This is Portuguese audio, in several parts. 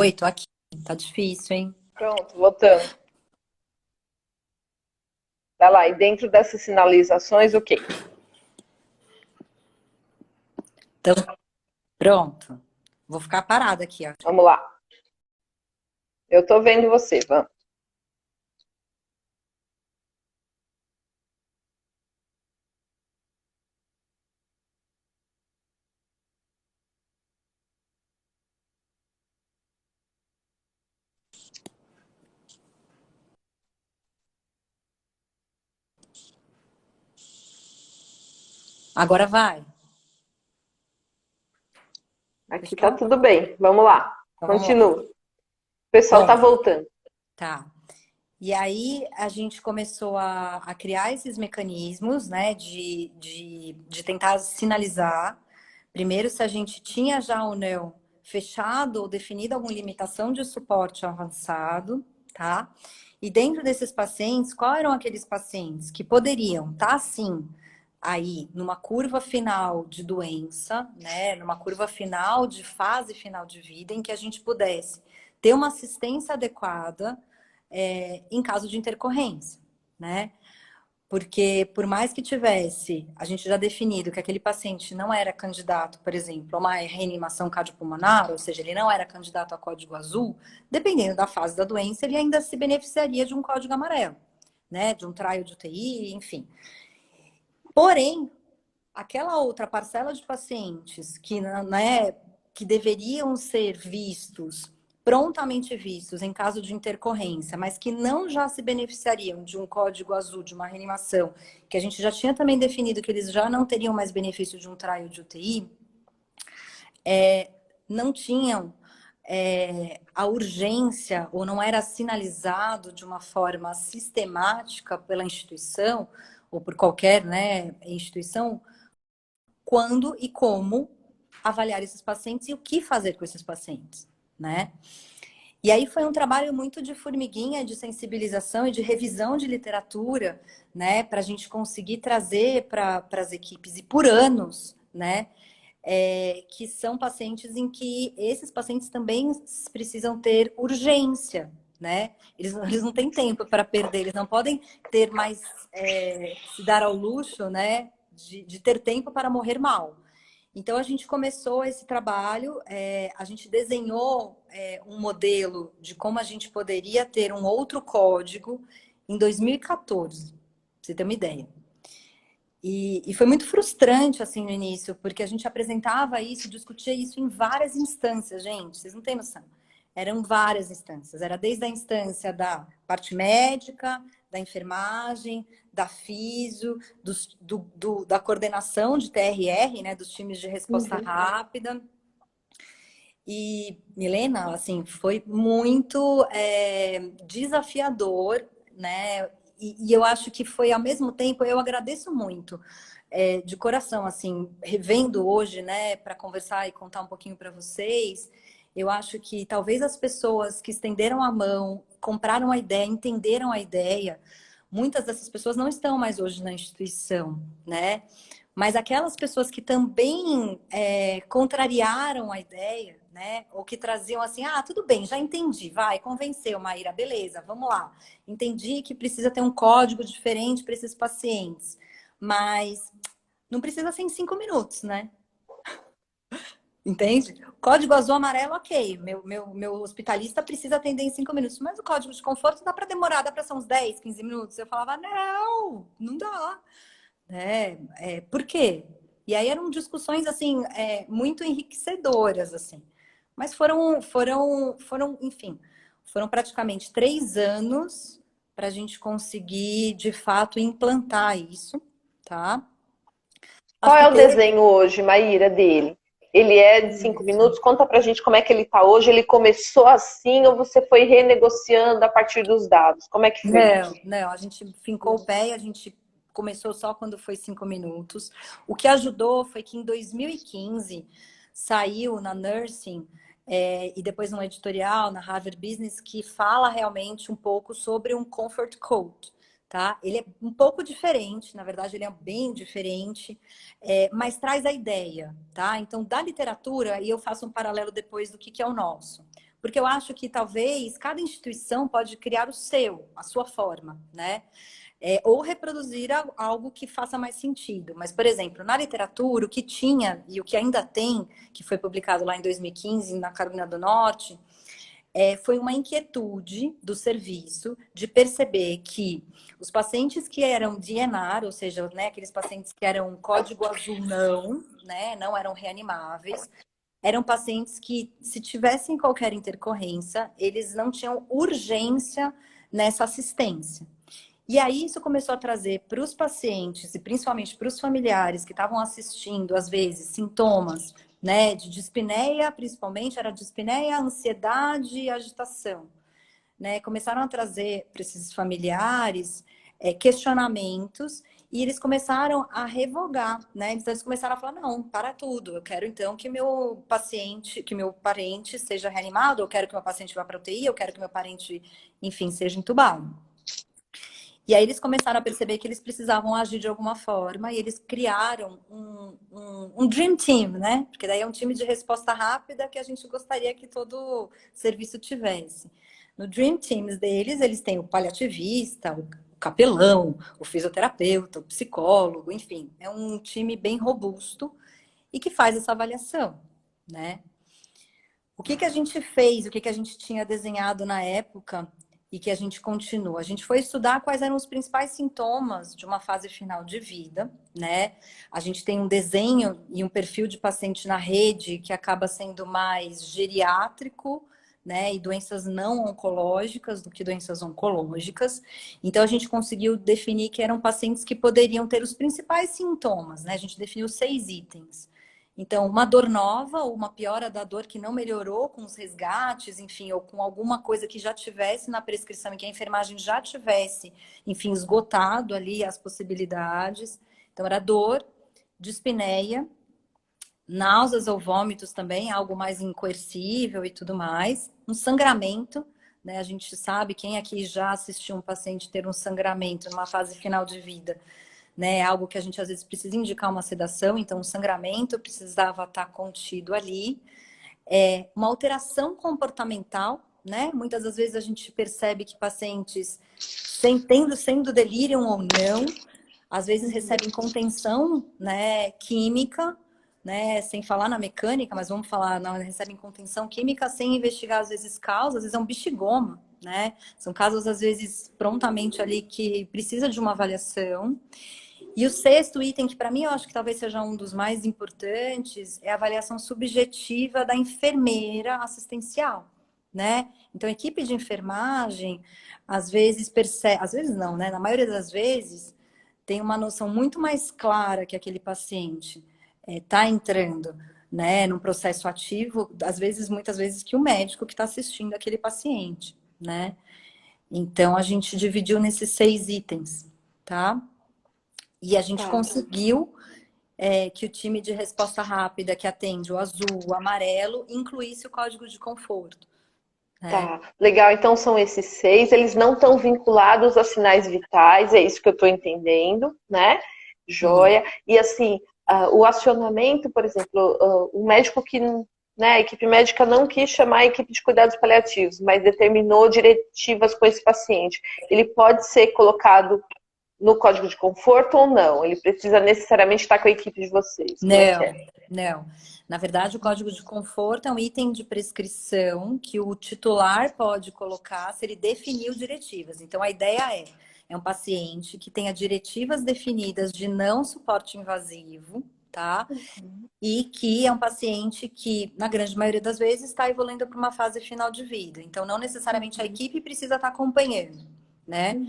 Oi, tô aqui. Tá difícil, hein? Pronto, voltando. Tá lá, e dentro dessas sinalizações, o quê? Então, pronto. Vou ficar parada aqui, ó. Vamos lá. Eu tô vendo você, vamos. Agora vai. Aqui tá Fechou? tudo bem. Vamos lá. Então vamos lá. Continua. O pessoal Bom, tá voltando. tá. E aí a gente começou a criar esses mecanismos, né, de tentar sinalizar, primeiro, se a gente tinha já ou não fechado ou definido alguma limitação de suporte avançado, tá? E dentro desses pacientes, quais eram aqueles pacientes que poderiam estar, sim, aí numa curva final de doença, né, numa curva final de fase final de vida, em que a gente pudesse ter uma assistência adequada em caso de intercorrência, né? Porque por mais que tivesse, a gente já definido que aquele paciente não era candidato, por exemplo, a uma reanimação cardiopulmonar, ou seja, ele não era candidato a código azul, dependendo da fase da doença, ele ainda se beneficiaria de um código amarelo, né? De um trial de UTI, enfim. Porém, aquela outra parcela de pacientes né, que deveriam ser vistos, prontamente vistos em caso de intercorrência, mas que não já se beneficiariam de um código azul, de uma reanimação, que a gente já tinha também definido que eles já não teriam mais benefício de um trial de UTI, não tinham a urgência ou não era sinalizado de uma forma sistemática pela instituição ou por qualquer, né, instituição quando e como avaliar esses pacientes e o que fazer com esses pacientes, né? E aí foi um trabalho muito de formiguinha, de sensibilização e de revisão de literatura, né, para a gente conseguir trazer para as equipes e por anos, né, que são pacientes em que esses pacientes também precisam ter urgência, né? Eles não têm tempo para perder, eles não podem ter mais, se dar ao luxo, né, de ter tempo para morrer mal. Então, a gente começou esse trabalho, a gente desenhou um modelo de como a gente poderia ter um outro código em 2014, pra você ter uma ideia. E foi muito frustrante, assim, no início, porque a gente apresentava isso, discutia isso em várias instâncias, gente, vocês não têm noção. Eram várias instâncias, era desde a instância da parte médica, da enfermagem, da físio, da coordenação de TRR, né, dos times de resposta Uhum. rápida. E, Milena, assim, foi muito desafiador, né? E eu acho que foi, ao mesmo tempo, eu agradeço muito, de coração, assim, revendo hoje, né, para conversar e contar um pouquinho para vocês, eu acho que talvez as pessoas que estenderam a mão, compraram a ideia, entenderam a ideia, muitas dessas pessoas não estão mais hoje na instituição, né? Mas aquelas pessoas que também contrariaram a ideia, né? Ou que traziam assim, ah, tudo bem, já entendi, vai, convenceu, Maíra, beleza, vamos lá. Entendi que precisa ter um código diferente para esses pacientes, mas não precisa ser em 5 minutos, né? Entende? Código azul amarelo, ok. Meu hospitalista precisa atender em 5 minutos, mas o código de conforto dá para demorar, dá para ser uns 10, 15 minutos. Eu falava, não, não dá. Por quê? E aí eram discussões assim muito enriquecedoras assim, mas enfim, foram praticamente 3 anos para a gente conseguir de fato implantar isso, tá? Qual Acho que é o teve desenho hoje, Maíra, dele? Ele é de 5 minutos? Conta pra gente como é que ele tá hoje. Ele começou assim ou você foi renegociando a partir dos dados? Como é que foi Não, isso? não, a gente fincou o pé e a gente começou só quando foi 5 minutos. O que ajudou foi que em 2015 saiu na Nursing e depois no editorial, na Harvard Business, que fala realmente um pouco sobre um Comfort Code, tá? Ele é um pouco diferente, na verdade ele é bem diferente, mas traz a ideia, tá? Então, da literatura, e eu faço um paralelo depois do que é o nosso. Porque eu acho que talvez cada instituição pode criar o seu, a sua forma, né? Ou reproduzir algo que faça mais sentido. Mas, por exemplo, na literatura, o que tinha e o que ainda tem, que foi publicado lá em 2015 na Carolina do Norte, foi uma inquietude do serviço de perceber que os pacientes que eram DNR, ou seja, né, aqueles pacientes que eram código azul não, né, não eram reanimáveis, eram pacientes que, se tivessem qualquer intercorrência, eles não tinham urgência nessa assistência. E aí isso começou a trazer para os pacientes e principalmente para os familiares que estavam assistindo, às vezes, sintomas, né, de dispneia, principalmente era dispneia, ansiedade e agitação, né? Começaram a trazer para esses familiares questionamentos e eles começaram a revogar, né? Então eles começaram a falar, não, para tudo, eu quero então que meu paciente, que meu parente seja reanimado, eu quero que meu paciente vá para UTI, eu quero que meu parente, enfim, seja entubado. E aí eles começaram a perceber que eles precisavam agir de alguma forma e eles criaram um Dream Team, né? Porque daí é um time de resposta rápida que a gente gostaria que todo serviço tivesse. No Dream Teams deles, eles têm o paliativista, o capelão, o fisioterapeuta, o psicólogo, enfim. É um time bem robusto e que faz essa avaliação, né? O que que a gente fez, o que que a gente tinha desenhado na época e que a gente continua? A gente foi estudar quais eram os principais sintomas de uma fase final de vida, né? A gente tem um desenho e um perfil de paciente na rede que acaba sendo mais geriátrico, né? E doenças não oncológicas do que doenças oncológicas. Então, a gente conseguiu definir que eram pacientes que poderiam ter os principais sintomas, né? A gente definiu 6 itens. Então, uma dor nova ou uma piora da dor que não melhorou com os resgates, enfim, ou com alguma coisa que já tivesse na prescrição e que a enfermagem já tivesse, enfim, esgotado ali as possibilidades. Então, era dor, dispneia, náuseas ou vômitos também, algo mais incoercível e tudo mais. Um sangramento, né? A gente sabe, quem aqui já assistiu um paciente ter um sangramento numa fase final de vida, né? Algo que a gente às vezes precisa indicar uma sedação, então o sangramento precisava estar contido ali. Uma alteração comportamental, né? Muitas das vezes a gente percebe que pacientes, sendo delírio ou não, às vezes recebem contenção, né, química, né, sem falar na mecânica, mas vamos falar, não, recebem contenção química sem investigar às vezes causas, às vezes é um bexigoma, né? São casos às vezes prontamente ali que precisa de uma avaliação. E o sexto item, que para mim eu acho que talvez seja um dos mais importantes, é a avaliação subjetiva da enfermeira assistencial, né? Então, a equipe de enfermagem, às vezes percebe, às vezes não, né? Na maioria das vezes, tem uma noção muito mais clara que aquele paciente está entrando, né, num processo ativo, às vezes, muitas vezes, que o médico que está assistindo aquele paciente, né? Então, a gente dividiu nesses 6 itens, tá? E a gente Tá. conseguiu que o time de resposta rápida que atende o azul, o amarelo, incluísse o código de conforto. Né? Tá, legal. Então são esses 6, eles não estão vinculados a sinais vitais, é isso que eu estou entendendo, né? Sim. Joia. E assim, o acionamento, por exemplo, o médico que, né, a equipe médica não quis chamar a equipe de cuidados paliativos, mas determinou diretivas com esse paciente. Ele pode ser colocado no código de conforto ou não? Ele precisa necessariamente estar com a equipe de vocês? Como é que Não, é? não. Na verdade, o código de conforto é um item de prescrição que o titular pode colocar se ele definiu diretivas. Então, a ideia é um paciente que tenha diretivas definidas de não suporte invasivo, tá? E que é um paciente que, na grande maioria das vezes, está evoluindo para uma fase final de vida. Então, não necessariamente a equipe precisa estar acompanhando, né?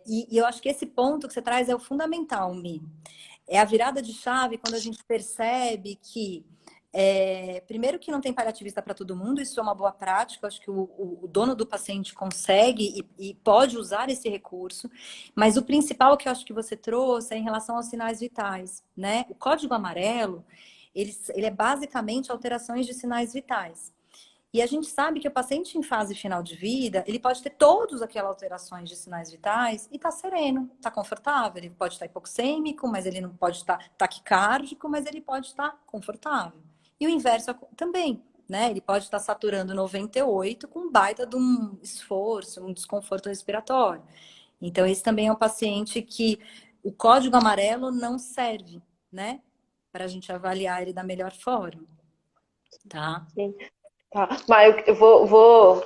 E eu acho que esse ponto que você traz é o fundamental, Mi. É a virada de chave quando a gente percebe que, primeiro, que não tem paliativista para todo mundo, isso é uma boa prática, acho que o dono do paciente consegue e pode usar esse recurso, mas o principal que eu acho que você trouxe é em relação aos sinais vitais, né? O código amarelo, ele é basicamente alterações de sinais vitais. E a gente sabe que o paciente em fase final de vida, ele pode ter todas aquelas alterações de sinais vitais e tá sereno, tá confortável. Ele pode estar hipoxêmico, mas ele não pode estar taquicárdico, mas ele pode estar confortável. E o inverso também, né? Ele pode estar saturando 98 com um baita de um esforço, um desconforto respiratório. Então, esse também é um paciente que o código amarelo não serve, né? Para a gente avaliar ele da melhor forma, tá? Sim. Tá. Mas eu vou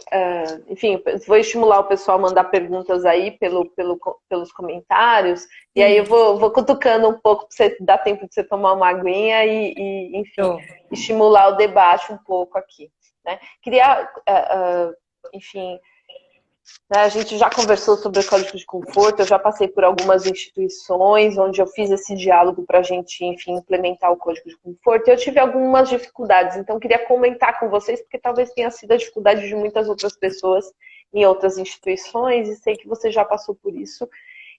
enfim, vou estimular o pessoal a mandar perguntas aí pelos comentários, e aí eu vou cutucando um pouco para você dar tempo de você tomar uma aguinha enfim, estimular o debate um pouco aqui, né? Queria, enfim, né, a gente já conversou sobre o código de conforto, eu já passei por algumas instituições onde eu fiz esse diálogo para a gente, enfim, implementar o código de conforto. Eu tive algumas dificuldades, então queria comentar com vocês, porque talvez tenha sido a dificuldade de muitas outras pessoas em outras instituições, e sei que você já passou por isso.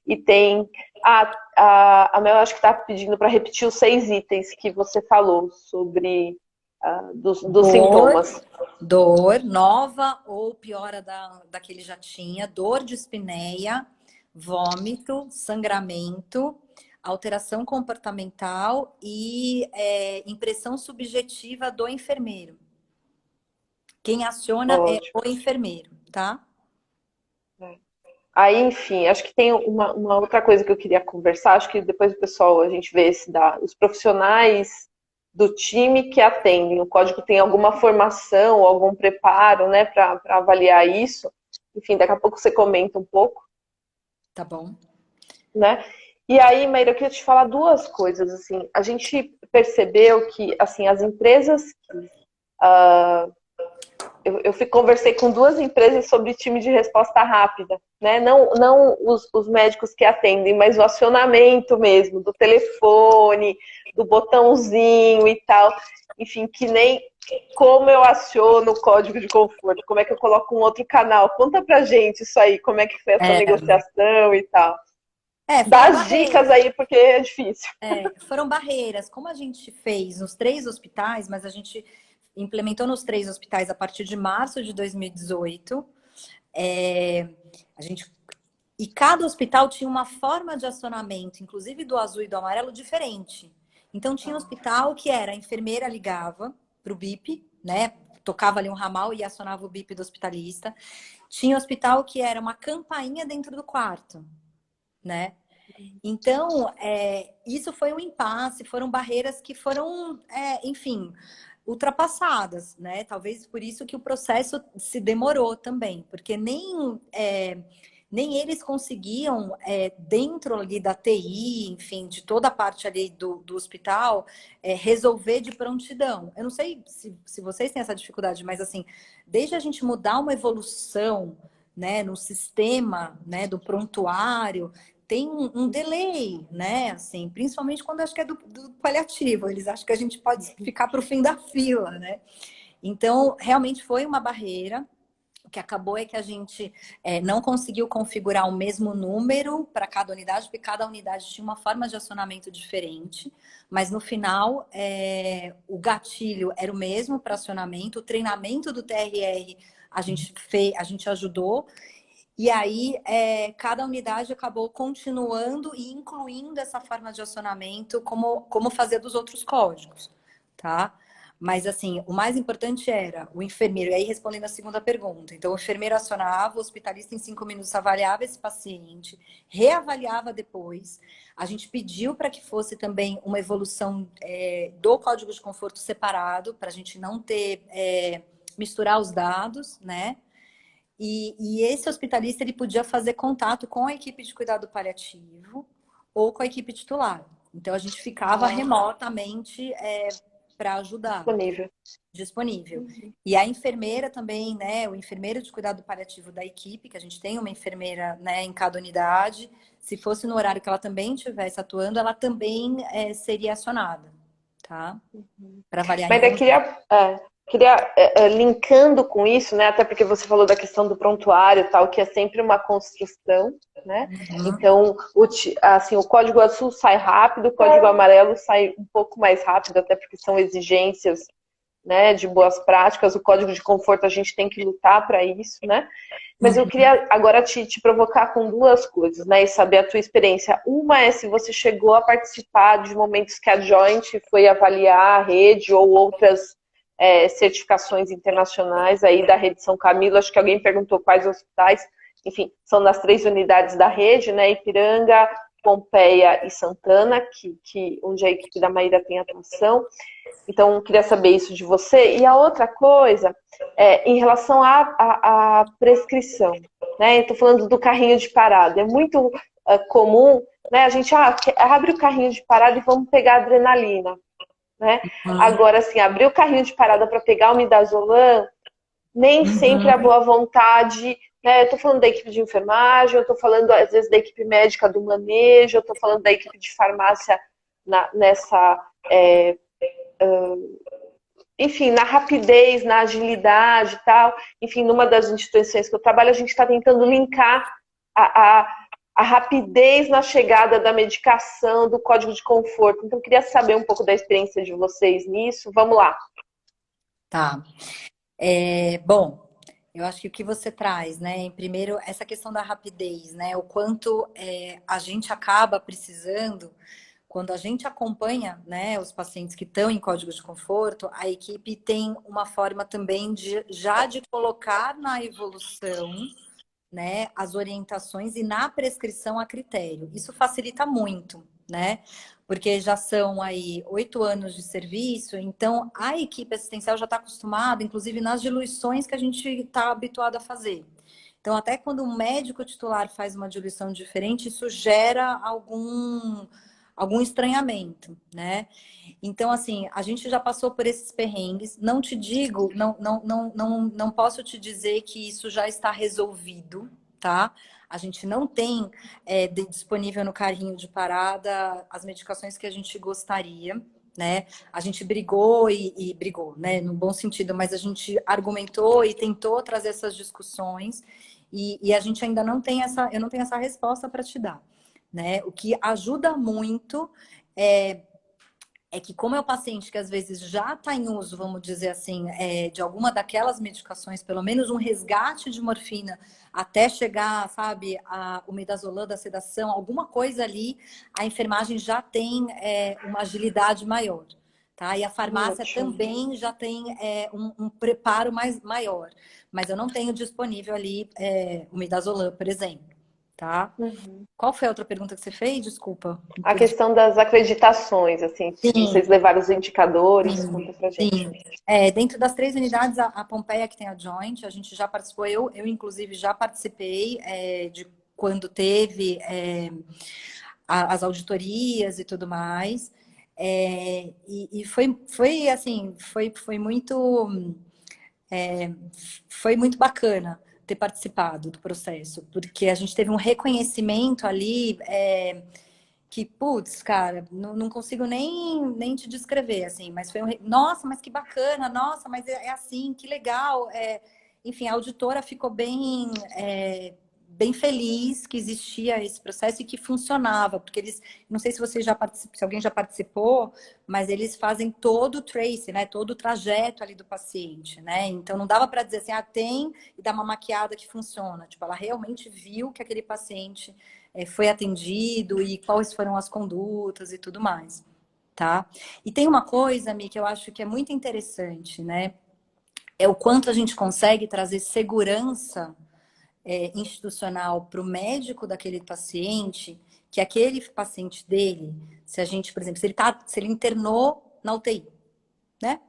E tem. A Mel, acho que está pedindo para repetir os 6 itens que você falou sobre dos sintomas. Dor nova ou piora da que ele já tinha, dor de espineia, vômito, sangramento, alteração comportamental e impressão subjetiva do enfermeiro. Quem aciona é o enfermeiro, tá? Aí, enfim, acho que tem uma outra coisa que eu queria conversar, acho que depois o pessoal, a gente vê se dá, os profissionais do time que atendem, o código tem alguma formação, algum preparo, né, para avaliar isso. Enfim, daqui a pouco você comenta um pouco. Tá bom. Né? E aí, Maíra, eu queria te falar 2 coisas, assim, a gente percebeu que, assim, as empresas eu conversei com 2 empresas sobre time de resposta rápida, né? Não os médicos que atendem, mas o acionamento mesmo, do telefone, do botãozinho e tal. Enfim, que nem como eu aciono o código de conforto, como é que eu coloco um outro canal. Conta pra gente isso aí, como é que foi essa negociação e tal. Dá as dicas aí, porque é difícil. Foram barreiras. Como a gente fez nos 3 hospitais, mas a gente implementou nos 3 hospitais a partir de março de 2018. E cada hospital tinha uma forma de acionamento, inclusive do azul e do amarelo, diferente. Então, tinha hospital que era a enfermeira ligava para o BIP, né? Tocava ali um ramal e acionava o BIP do hospitalista. Tinha hospital que era uma campainha dentro do quarto, né? Então, isso foi um impasse, foram barreiras que foram, enfim, ultrapassadas, né? Talvez por isso que o processo se demorou também, porque nem eles conseguiam, dentro ali da TI, enfim, de toda a parte ali do hospital, resolver de prontidão. Eu não sei se vocês têm essa dificuldade, mas assim, desde a gente mudar uma evolução, né, no sistema, né, do prontuário, tem um delay, né? Assim, principalmente quando acho que é do paliativo. Eles acham que a gente pode ficar para o fim da fila, né? Então, realmente foi uma barreira. O que acabou é que a gente não conseguiu configurar o mesmo número para cada unidade, porque cada unidade tinha uma forma de acionamento diferente. Mas no final, o gatilho era o mesmo para acionamento, o treinamento do TRR a gente ajudou. E aí, cada unidade acabou continuando e incluindo essa forma de acionamento como fazer dos outros códigos, tá? Mas, assim, o mais importante era o enfermeiro. E aí, respondendo a segunda pergunta. Então, o enfermeiro acionava, o hospitalista em 5 minutos avaliava esse paciente, reavaliava depois. A gente pediu para que fosse também uma evolução do código de conforto separado, para a gente não misturar os dados, né? E esse hospitalista ele podia fazer contato com a equipe de cuidado paliativo ou com a equipe titular. Então a gente ficava remotamente para ajudar. Disponível. E a enfermeira também, né? O enfermeiro de cuidado paliativo da equipe, que a gente tem uma enfermeira, né, em cada unidade. Se fosse no horário que ela também estivesse atuando, ela também seria acionada, tá? Para avaliar. Mas eu queria linkando com isso, né? Até porque você falou da questão do prontuário e tal, que é sempre uma construção, né? Então, assim, o código azul sai rápido, o código amarelo sai um pouco mais rápido, até porque são exigências, né, de boas práticas. O código de conforto a gente tem que lutar para isso, né? Mas eu queria agora te provocar com 2 coisas, né? E saber a tua experiência. Uma é se você chegou a participar de momentos que a Joint foi avaliar a rede ou outras certificações internacionais aí da rede São Camilo. Acho que alguém perguntou quais hospitais. Enfim, são nas 3 unidades da rede, né? Ipiranga, Pompeia e Santana, onde a equipe da Maíra tem atuação. Então, queria saber isso de você. E a outra coisa, em relação à prescrição, né? Eu estou falando do carrinho de parada. É muito comum, né? A gente abre o carrinho de parada e vamos pegar adrenalina, né? Agora, assim, abrir o carrinho de parada para pegar o midazolam, nem sempre a boa vontade, né? Eu estou falando da equipe de enfermagem, eu estou falando, às vezes, da equipe médica do manejo, eu estou falando da equipe de farmácia enfim, na rapidez, na agilidade e tal. Enfim, numa das instituições que eu trabalho, a gente está tentando linkar a rapidez na chegada da medicação, do código de conforto. Então, eu queria saber um pouco da experiência de vocês nisso. Vamos lá. Tá. Bom, eu acho que o que você traz, né? Primeiro, essa questão da rapidez, né? O quanto a gente acaba precisando, quando a gente acompanha, né, os pacientes que estão em código de conforto, a equipe tem uma forma também de colocar na evolução, né, as orientações e na prescrição a critério. Isso facilita muito, né? Porque já são aí 8 anos de serviço, então a equipe assistencial já está acostumada, inclusive nas diluições que a gente está habituado a fazer. Então, até quando um médico titular faz uma diluição diferente, isso gera algum estranhamento, né? Então, assim, a gente já passou por esses perrengues. Não te digo, não posso te dizer que isso já está resolvido, tá? A gente não tem disponível no carrinho de parada as medicações que a gente gostaria, né? A gente brigou e brigou, né? No bom sentido, mas a gente argumentou e tentou trazer essas discussões e a gente ainda não tem eu não tenho essa resposta para te dar, né? O que ajuda muito é que como é o paciente que às vezes já está em uso, vamos dizer assim, de alguma daquelas medicações, pelo menos um resgate de morfina até chegar, sabe, o midazolam da sedação, alguma coisa ali, a enfermagem já tem uma agilidade maior, tá? E a farmácia também já tem um preparo maior, mas eu não tenho disponível ali o midazolam, por exemplo, tá? Qual foi a outra pergunta que você fez? Desculpa. A questão das acreditações, assim, se Sim, vocês levaram os indicadores, sim, conta pra gente. sim. Dentro das 3 unidades, a Pompeia que tem a Joint, a gente já participou, eu inclusive já participei de quando teve as auditorias e tudo mais. E foi assim, foi muito bacana ter participado do processo, porque a gente teve um reconhecimento ali que, putz, cara, não consigo nem te descrever, assim, mas foi nossa, mas que bacana, nossa, mas é assim, que legal. Enfim, a auditora ficou bem feliz que existia esse processo e que funcionava, porque eles, não sei se você já participou, se alguém já participou, mas eles fazem todo o trace, né, todo o trajeto ali do paciente, né, então não dava para dizer assim, tem e dá uma maquiada que funciona, tipo, ela realmente viu que aquele paciente foi atendido e quais foram as condutas e tudo mais, tá? E tem uma coisa, Mi, que eu acho que é muito interessante, né? É o quanto a gente consegue trazer segurança institucional para o médico daquele paciente, que aquele paciente dele, se a gente, por exemplo, se ele internou na UTI, né?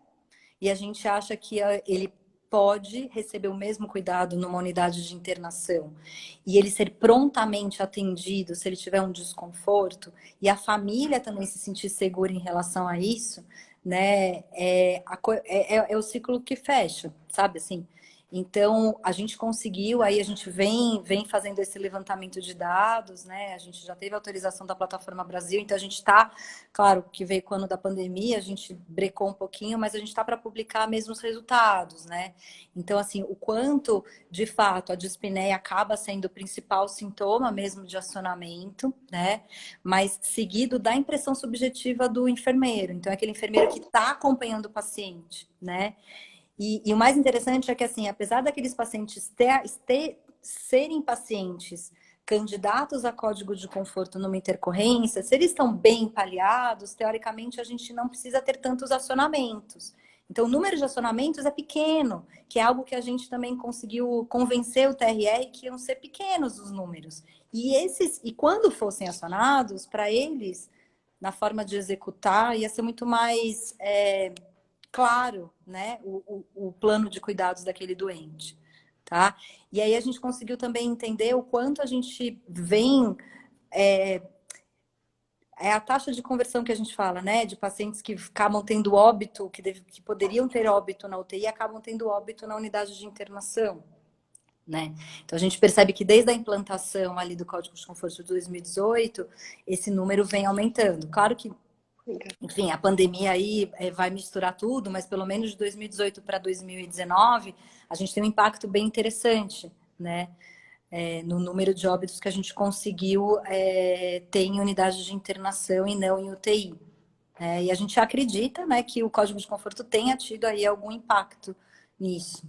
E a gente acha que ele pode receber o mesmo cuidado numa unidade de internação e ele ser prontamente atendido se ele tiver um desconforto e a família também se sentir segura em relação a isso, né? É o ciclo que fecha, sabe assim? Então, a gente conseguiu, aí a gente vem fazendo esse levantamento de dados, né? A gente já teve autorização da Plataforma Brasil, então a gente está, claro, que veio com o ano da pandemia, a gente brecou um pouquinho, mas a gente está para publicar mesmo os resultados, né? Então, assim, o quanto, de fato, a dispneia acaba sendo o principal sintoma mesmo de acionamento, né? Mas seguido da impressão subjetiva do enfermeiro. Então, é aquele enfermeiro que está acompanhando o paciente, né? E o mais interessante é que, assim, apesar daqueles pacientes serem pacientes candidatos a código de conforto numa intercorrência, se eles estão bem paliados, teoricamente a gente não precisa ter tantos acionamentos. Então, o número de acionamentos é pequeno, que é algo que a gente também conseguiu convencer o TRR que iam ser pequenos os números. E quando fossem acionados, para eles, na forma de executar, ia ser muito mais claro, né, o plano de cuidados daquele doente, tá? E aí a gente conseguiu também entender o quanto a gente vem é a taxa de conversão que a gente fala, né? De pacientes que acabam tendo óbito, que poderiam ter óbito na UTI, acabam tendo óbito na unidade de internação, né? Então a gente percebe que desde a implantação ali do Código de Conforto de 2018, esse número vem aumentando. Claro que, enfim, a pandemia aí vai misturar tudo, mas pelo menos de 2018 para 2019, a gente tem um impacto bem interessante, né? No número de óbitos que a gente conseguiu ter em unidade de internação e não em UTI. E a gente acredita, né, que o Código de Conforto tenha tido aí algum impacto nisso.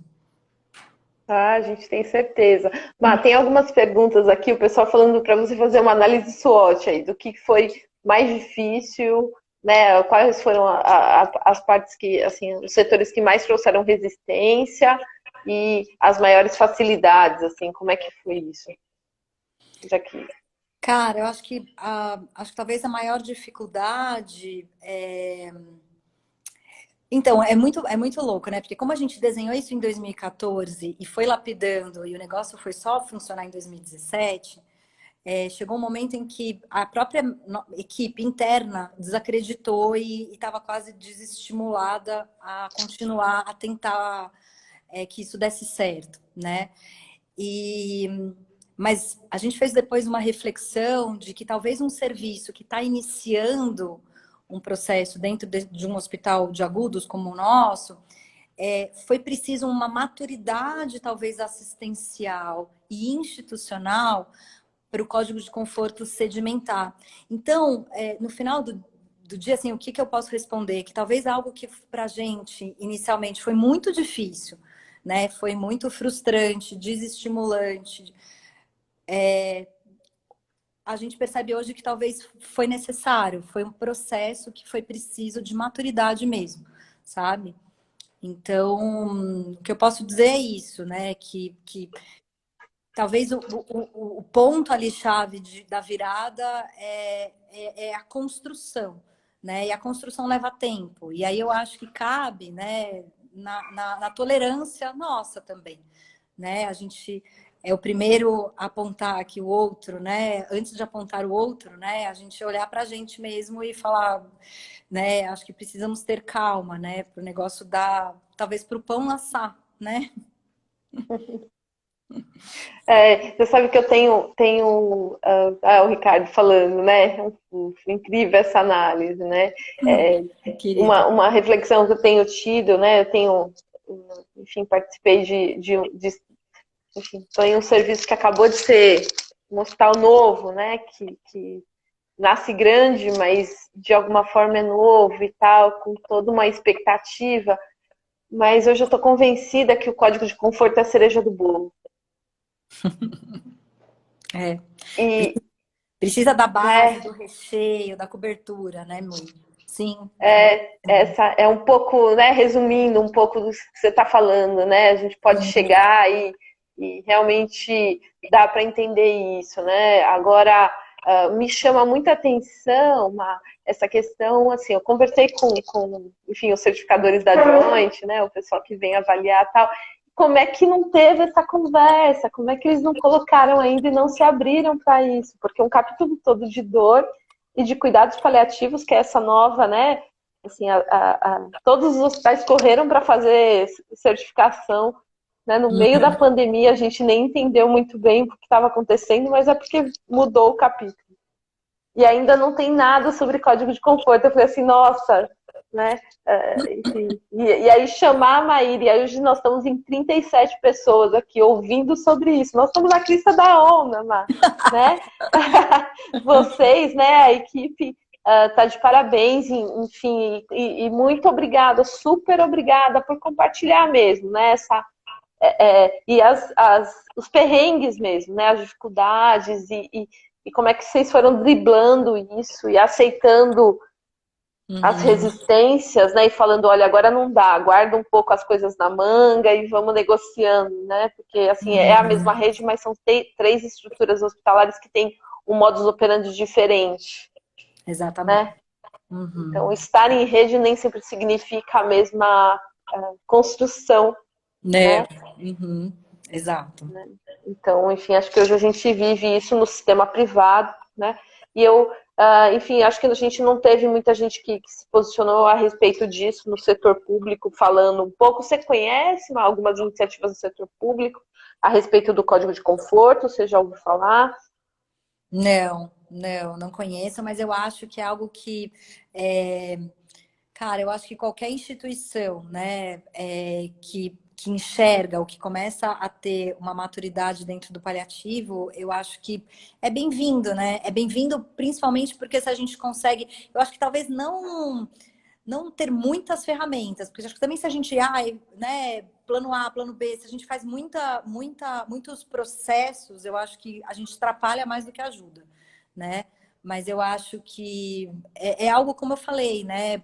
Ah, a gente tem certeza. Mas tem algumas perguntas aqui, o pessoal falando para você fazer uma análise SWOT aí, do que foi mais difícil, né? Quais foram as partes que, assim, os setores que mais trouxeram resistência e as maiores facilidades, assim, como é que foi isso? Já que... Cara, eu acho que talvez a maior dificuldade Então, é muito louco, né? Porque como a gente desenhou isso em 2014 e foi lapidando e o negócio foi só funcionar em 2017, chegou um momento em que a própria equipe interna desacreditou e estava quase desestimulada a continuar a tentar que isso desse certo, né? E, mas a gente fez depois uma reflexão de que talvez um serviço que está iniciando um processo dentro de um hospital de agudos como o nosso, foi preciso uma maturidade, talvez assistencial e institucional, para o código de conforto sedimentar. Então, no final do dia, assim, o que eu posso responder? Que talvez algo que para a gente inicialmente foi muito difícil, né? Foi muito frustrante, desestimulante. A gente percebe hoje que talvez foi necessário, foi um processo que foi preciso de maturidade mesmo, sabe? Então, o que eu posso dizer é isso, né? Que talvez o ponto ali chave da virada é a construção, né? E a construção leva tempo. E aí eu acho que cabe, né, na tolerância nossa também, né? A gente é o primeiro a apontar aqui o outro, né? Antes de apontar o outro, né? A gente olhar para a gente mesmo e falar, né? Acho que precisamos ter calma, né? Para o negócio dar, talvez para o pão assar, né? Você sabe que eu tenho o Ricardo falando, né? Incrível essa análise, né? É, Querido. uma reflexão que eu tenho tido, né? Eu tenho, enfim, participei enfim, estou em um serviço que acabou de ser um hospital novo, né? Que nasce grande, mas de alguma forma é novo e tal, com toda uma expectativa. Mas hoje eu estou convencida que o código de conforto é a cereja do bolo. É. E, Precisa da base, né, do recheio, da cobertura, né, Mui? Sim. essa é um pouco, né, resumindo um pouco do que você está falando, né? A gente pode chegar e realmente dá para entender isso, né? Agora, me chama muita atenção essa questão, assim, eu conversei enfim, os certificadores da Joint, né, o pessoal que vem avaliar tal, como é que não teve essa conversa, como é que eles não colocaram ainda e não se abriram para isso, porque um capítulo todo de dor e de cuidados paliativos, que é essa nova, né, assim, todos os hospitais correram para fazer certificação, né, no meio da pandemia, a gente nem entendeu muito bem o que estava acontecendo, mas é porque mudou o capítulo. E ainda não tem nada sobre código de conforto. Eu falei assim, nossa, né? Enfim. E aí chamar a Maíra, e aí hoje nós estamos em 37 pessoas aqui ouvindo sobre isso. Nós estamos na crista da onda, né? Vocês, né, a equipe tá de parabéns, enfim, e muito obrigada, super obrigada por compartilhar mesmo, né? E os perrengues mesmo, né? As dificuldades e como é que vocês foram driblando isso e aceitando as Uhum. resistências, né? E falando, olha, agora não dá, guarda um pouco as coisas na manga e vamos negociando, né? Porque assim é a mesma Uhum. rede, mas são três estruturas hospitalares que têm um modus operandi diferente, Exatamente. né? Então, Uhum. estar em rede nem sempre significa a mesma construção, Né? né? Uhum. Exato. Então, enfim, acho que hoje a gente vive isso no sistema privado, né? E enfim, acho que a gente não teve muita gente que se posicionou a respeito disso no setor público, falando um pouco. Você conhece algumas iniciativas do setor público a respeito do Código de Conforto? Você já ouviu falar? Não conheço, mas eu acho que é algo que, cara, eu acho que qualquer instituição, né, que enxerga ou que começa a ter uma maturidade dentro do paliativo, eu acho que é bem-vindo, né? É bem-vindo principalmente porque se a gente consegue, eu acho que talvez não ter muitas ferramentas, porque acho que também se a gente, né, plano A, plano B, se a gente faz muitos processos, eu acho que a gente atrapalha mais do que ajuda, né? Mas eu acho que é algo como eu falei, né?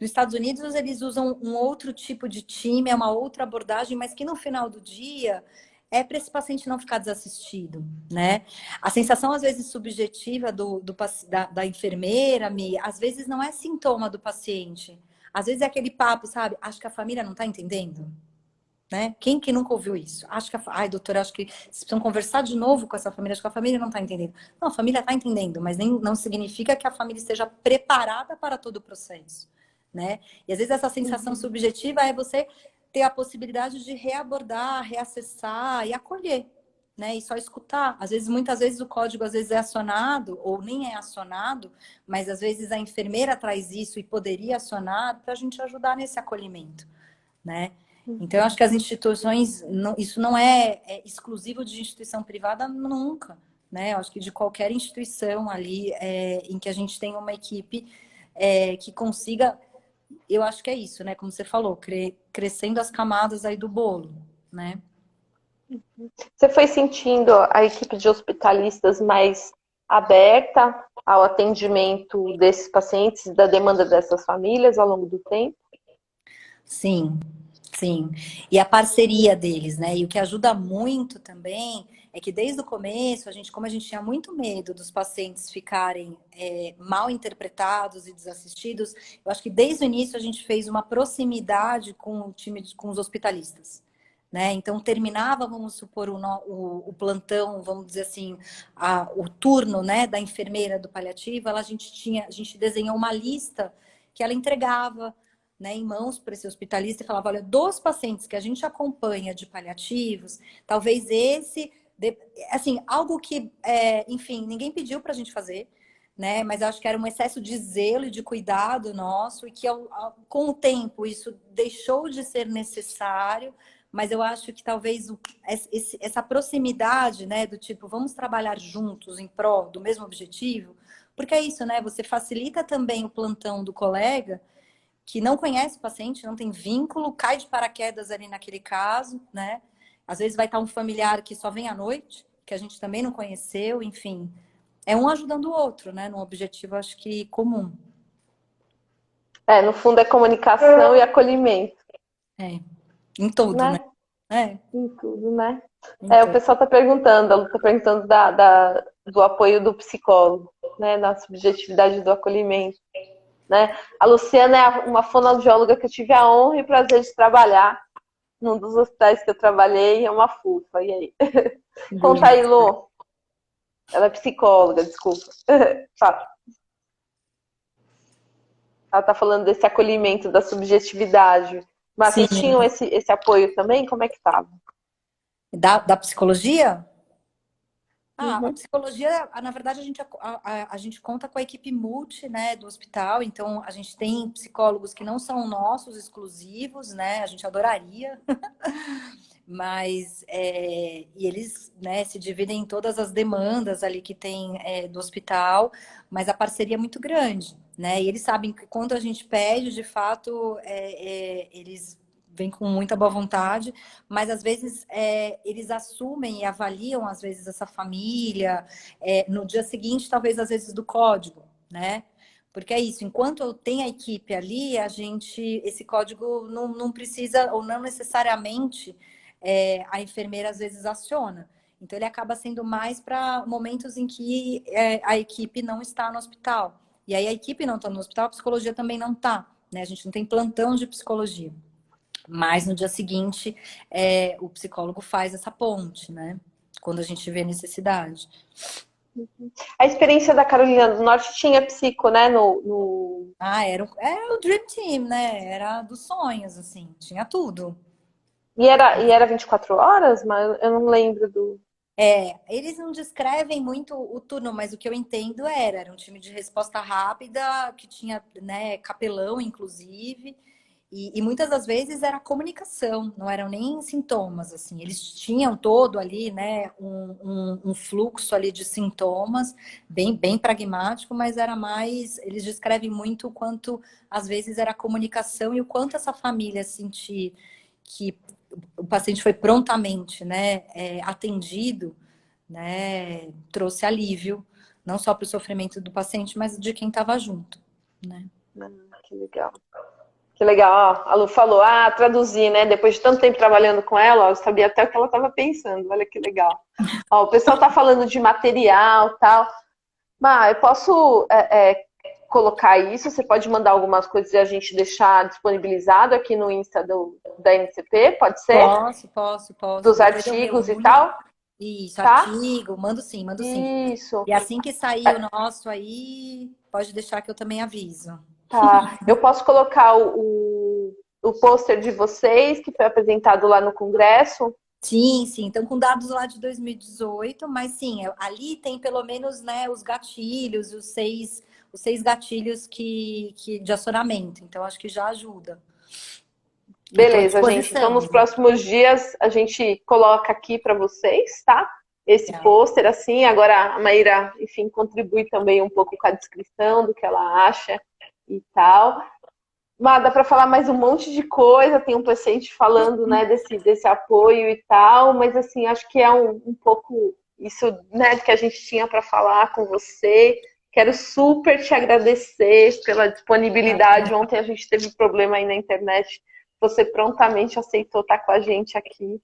Nos Estados Unidos eles usam um outro tipo de time, é uma outra abordagem, mas que no final do dia é para esse paciente não ficar desassistido, né? A sensação, às vezes, subjetiva da enfermeira, às vezes não é sintoma do paciente. Às vezes é aquele papo, sabe? Acho que a família não está entendendo, né? Quem que nunca ouviu isso? Acho que, ai, doutora, acho que vocês precisam conversar de novo com essa família, acho que a família não está entendendo. Não, a família está entendendo, mas não significa que a família esteja preparada para todo o processo, né? E às vezes essa sensação subjetiva é você ter a possibilidade de reabordar, reacessar e acolher, né? E só escutar. Às vezes, muitas vezes o código às vezes é acionado ou nem é acionado, mas às vezes a enfermeira traz isso e poderia acionar para a gente ajudar nesse acolhimento, né? Então, eu acho que as instituições, isso não é exclusivo de instituição privada nunca, né? Eu acho que de qualquer instituição ali em que a gente tem uma equipe que consiga, eu acho que é isso, né? Como você falou, crescendo as camadas aí do bolo, né? Você foi sentindo a equipe de hospitalistas mais aberta ao atendimento desses pacientes, da demanda dessas famílias ao longo do tempo? Sim, sim. E a parceria deles, né? E o que ajuda muito também é que desde o começo, como a gente tinha muito medo dos pacientes ficarem mal interpretados e desassistidos, eu acho que desde o início a gente fez uma proximidade com o time, com os hospitalistas. Né? Então, terminava, vamos supor, o plantão, vamos dizer assim, o turno, né, da enfermeira do paliativo, a gente desenhou uma lista que ela entregava, né, em mãos para esse hospitalista e falava, olha, dos pacientes que a gente acompanha de paliativos, talvez assim, algo que, enfim, ninguém pediu para a gente fazer, né, mas acho que era um excesso de zelo e de cuidado nosso e que com o tempo isso deixou de ser necessário, mas eu acho que talvez essa proximidade, né, do tipo, vamos trabalhar juntos em prol do mesmo objetivo, porque é isso, né, você facilita também o plantão do colega, que não conhece o paciente, não tem vínculo, cai de paraquedas ali naquele caso, né? Às vezes vai estar um familiar que só vem à noite, que a gente também não conheceu, enfim. É um ajudando o outro, né? Num objetivo, acho que comum. No fundo é comunicação e acolhimento, É. Em todo, né? né? É, Em tudo, né? em O todo. pessoal está perguntando, a Lu está perguntando do apoio do psicólogo, né? Na subjetividade do acolhimento, né? A Luciana é uma fonoaudióloga que eu tive a honra e o prazer de trabalhar num dos hospitais que eu trabalhei, é uma fufa, e aí? Conta aí, Delícia. Lu. Ela é psicóloga, desculpa. Fala. Ela está falando desse acolhimento, da subjetividade. Mas Sim. vocês tinham esse apoio também? Como é que estava? Da psicologia? A Uhum. psicologia, na verdade, a gente conta com a equipe multi, né, do hospital, então a gente tem psicólogos que não são nossos exclusivos, né, a gente adoraria, mas e eles, né, se dividem em todas as demandas ali que tem do hospital, mas a parceria é muito grande, né, e eles sabem que quando a gente pede, de fato, eles vêm com muita boa vontade, mas às vezes eles assumem e avaliam, às vezes, essa família, no dia seguinte, talvez, às vezes, do código, né? Porque é isso, enquanto eu tenho a equipe ali, esse código não precisa, ou não necessariamente, a enfermeira às vezes aciona. Então, ele acaba sendo mais para momentos em que a equipe não está no hospital. E aí, a equipe não está no hospital, a psicologia também não está, né? A gente não tem plantão de psicologia. Mas no dia seguinte, o psicólogo faz essa ponte, né? Quando a gente vê necessidade. A experiência da Carolina do Norte tinha psico, né? Era o Dream Team, né? Era dos sonhos, assim, tinha tudo. E era 24 horas, mas eu não lembro do. Eles não descrevem muito o turno, mas o que eu entendo era um time de resposta rápida, que tinha, né, capelão, inclusive, e muitas das vezes era comunicação, não eram nem sintomas, assim, eles tinham todo ali, né, um fluxo ali de sintomas, bem pragmático, mas era mais, eles descrevem muito o quanto, às vezes, era a comunicação e o quanto essa família sentir que o paciente foi prontamente, né, atendido, né, trouxe alívio, não só para o sofrimento do paciente, mas de quem estava junto, né? Que legal. Que legal, ó, a Lu falou, traduzir, né? Depois de tanto tempo trabalhando com ela, ó, eu sabia até o que ela estava pensando, olha que legal. Ó, o pessoal tá falando de material e tal. Mas eu posso colocar isso, você pode mandar algumas coisas e a gente deixar disponibilizado aqui no Insta da NCP, pode ser? Posso. Dos Depois eu artigos e reúno. tal, Isso, tá? artigo, mando sim, mando sim. Isso. E assim que sair o nosso aí, pode deixar que eu também aviso. Tá. Eu posso colocar o pôster de vocês, que foi apresentado lá no Congresso. Sim. Então, com dados lá de 2018, mas sim, ali tem pelo menos, né, os gatilhos, os seis gatilhos de acionamento. Então, acho que já ajuda. E estou à Beleza, gente. Então, disposição. nos próximos dias, a gente coloca aqui para vocês, tá? Esse Tá. pôster, assim. Agora, a Maíra, enfim, contribui também um pouco com a descrição do que ela acha e tal. Mas dá para falar mais um monte de coisa. Tem um paciente falando, né, desse apoio e tal. Mas, assim, acho que é um pouco isso, né, que a gente tinha para falar com você. Quero super te agradecer pela disponibilidade. Ontem a gente teve problema aí na internet. Você prontamente aceitou estar com a gente aqui.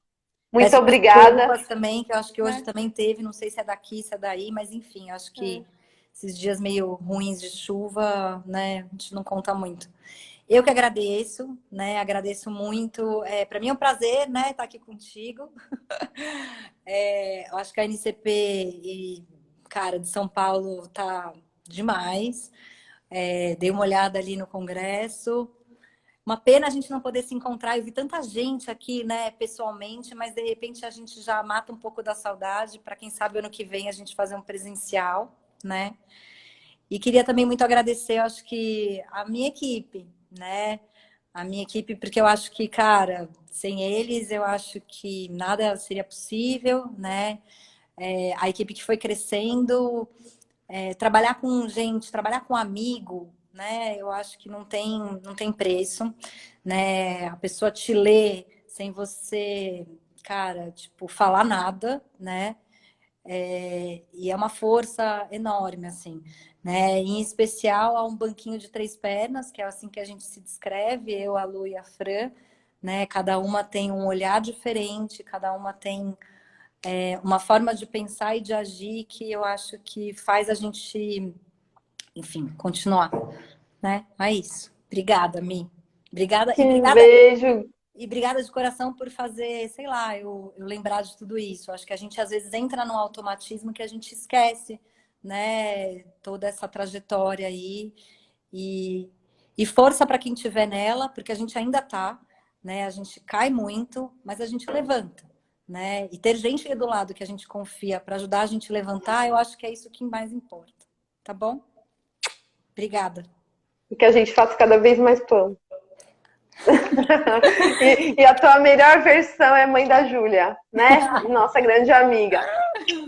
Muito Peço obrigada. desculpas também, que eu acho que hoje também teve, não sei se é daqui, se é daí, mas enfim, acho que esses dias meio ruins de chuva, né, a gente não conta muito. Eu que agradeço, né, agradeço muito. Para mim é um prazer, né, estar aqui contigo. Eu acho que a NCP cara, de São Paulo tá demais. Dei uma olhada ali no congresso. Uma pena a gente não poder se encontrar. Eu vi tanta gente aqui, né, pessoalmente, mas de repente a gente já mata um pouco da saudade para quem sabe ano que vem a gente fazer um presencial, né? E queria também muito agradecer, eu acho que a minha equipe, né? A minha equipe, porque eu acho que, cara, sem eles, eu acho que nada seria possível, né? A equipe que foi crescendo, trabalhar com gente, trabalhar com amigo, né? Eu acho que não tem preço, né? A pessoa te lê sem você, cara, tipo, falar nada, né? E é uma força enorme, assim, né? Em especial, há um banquinho de 3 pernas, que é assim que a gente se descreve, eu, a Lu e a Fran, né? Cada uma tem um olhar diferente, cada uma tem uma forma de pensar e de agir que eu acho que faz a gente, enfim, continuar, né? É isso. Obrigada, Mi. Obrigada Que beijo. e obrigada de coração por fazer, sei lá, eu lembrar de tudo isso. Acho que a gente às vezes entra num automatismo que a gente esquece, né? Toda essa trajetória aí e força para quem estiver nela, porque a gente ainda tá, né? A gente cai muito, mas a gente levanta, né? E ter gente do lado que a gente confia para ajudar a gente a levantar, eu acho que é isso que mais importa, tá bom? Obrigada. E que a gente faça cada vez mais pão. E a tua melhor versão é mãe da Júlia, né? Nossa grande amiga.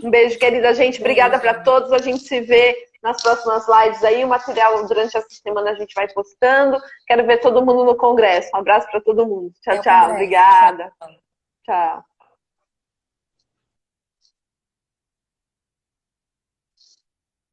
Um beijo, querida gente. Obrigada para todos. A gente se vê nas próximas lives aí. O material durante essa semana a gente vai postando. Quero ver todo mundo no congresso. Um abraço para todo mundo. Tchau, Até o tchau. congresso. Obrigada. Tchau. Tchau.